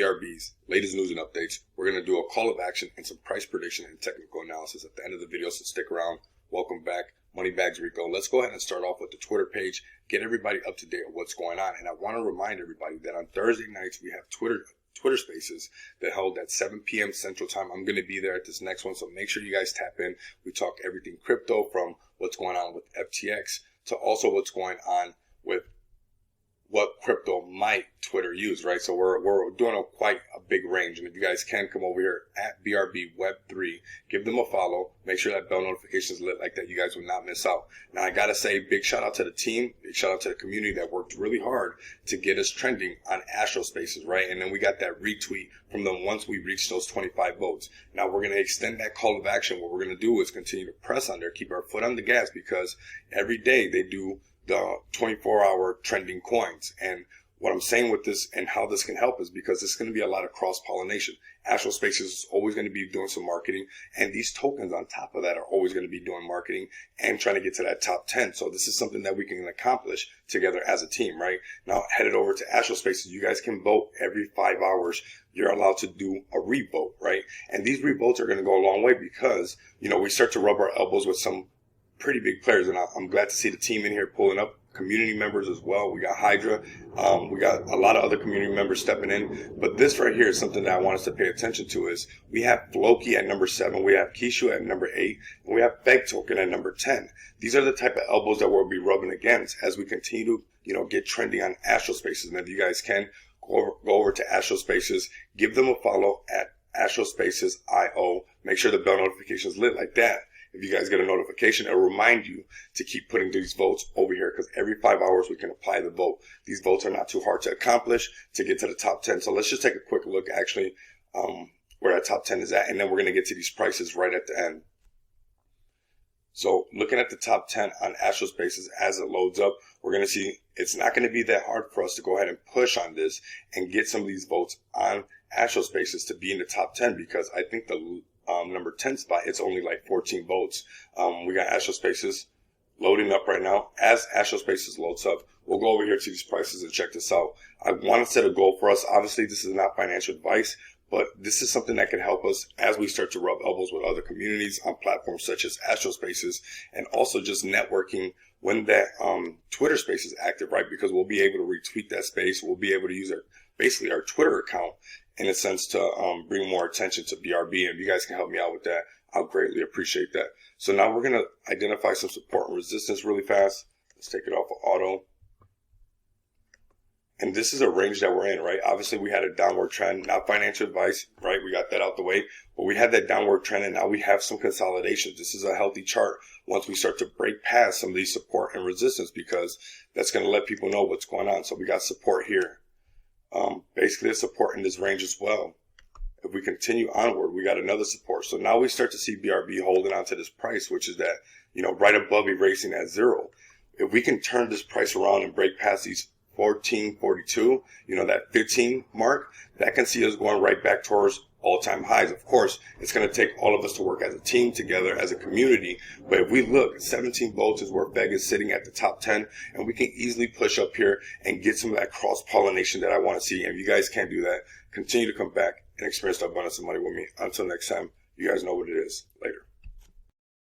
BRBs, latest news and updates. We're going to do a call of action and some price prediction and technical analysis at the end of the video, so stick around. Welcome back. Moneybags Rico. Let's go ahead and start off with the Twitter page, get everybody up to date on what's going on. And I want to remind everybody that on Thursday nights we have Twitter Spaces that hold at 7 p.m. Central Time. I'm going to be there at this next one, so make sure you guys tap in. We talk everything crypto, from what's going on with FTX to also what's going on with what crypto might Twitter use, right? So we're doing quite a big range. And if you guys can come over here at BRB Web3, give them a follow. Make sure that bell notification is lit like that. You guys will not miss out. Now, I got to say, big shout out to the team. Big shout out to the community that worked really hard to get us trending on Astro Spaces, right? And then we got that retweet from them once we reached those 25 votes. Now, we're going to extend that call of action. What we're going to do is continue to press on there, keep our foot on the gas, because every day they do the 24-hour trending coins. And what I'm saying with this and how this can help is because it's going to be a lot of cross-pollination. Astro Spaces is always going to be doing some marketing, and these tokens on top of that are always going to be doing marketing and trying to get to that top 10. So this is something that we can accomplish together as a team, right? Now, headed over to Astro Spaces, you guys can vote every 5 hours. You're allowed to do a revote, right? And these revotes are going to go a long way because, you know, we start to rub our elbows with some pretty big players, and I'm glad to see the team in here pulling up, community members as well. We got Hydra, we got a lot of other community members stepping in, but this right here is something that I want us to pay attention to. Is we have Floki at number 7, we have Kishu at number 8, and we have Feg Token at number 10. These are the type of elbows that we'll be rubbing against as we continue to, you know, get trending on Astro Spaces. And if you guys can go over to Astro Spaces, give them a follow at Astro Spaces IO. Make sure the bell notification is lit like that. If you guys get a notification, it'll remind you to keep putting these votes over here, because every 5 hours we can apply the vote. These votes are not too hard to accomplish to get to the top 10. So let's just take a quick look actually where that top 10 is at, and then we're going to get to these prices right at the end. So looking at the top 10 on Astro Spaces as it loads up, we're going to see it's not going to be that hard for us to go ahead and push on this and get some of these votes on Astro Spaces to be in the top 10, because I think the number 10 spot, it's only like 14 votes. We got Astro Spaces loading up right now. As Astro Spaces loads up, we'll go over here to these prices and check this out. I want to set a goal for us. Obviously, this is not financial advice, but this is something that can help us as we start to rub elbows with other communities on platforms such as Astro Spaces, and also just networking when that Twitter space is active, right? Because we'll be able to retweet that space. We'll be able to use basically our Twitter account in a sense to bring more attention to BRB. And if you guys can help me out with that, I'll greatly appreciate that. So now we're going to identify some support and resistance really fast. Let's take it off of auto. And this is a range that we're in, right? Obviously, we had a downward trend, not financial advice, right? We got that out the way, but we had that downward trend, and now we have some consolidation. This is a healthy chart once we start to break past some of these support and resistance, because that's going to let people know what's going on. So we got support here. Basically a support in this range as well. If we continue onward, we got another support. So now we start to see BRB holding on to this price, which is that, you know, right above erasing at 0. If we can turn this price around and break past these 1442, you know, that 15 mark, that can see us going right back towards all-time highs. Of course, it's going to take all of us to work as a team together, as a community. But if we look, 17 votes is where Feg is sitting at the top 10, and we can easily push up here and get some of that cross-pollination that I want to see. And if you guys can't do that, continue to come back and experience the abundance of money with me. Until next time, you guys know what it is. Later.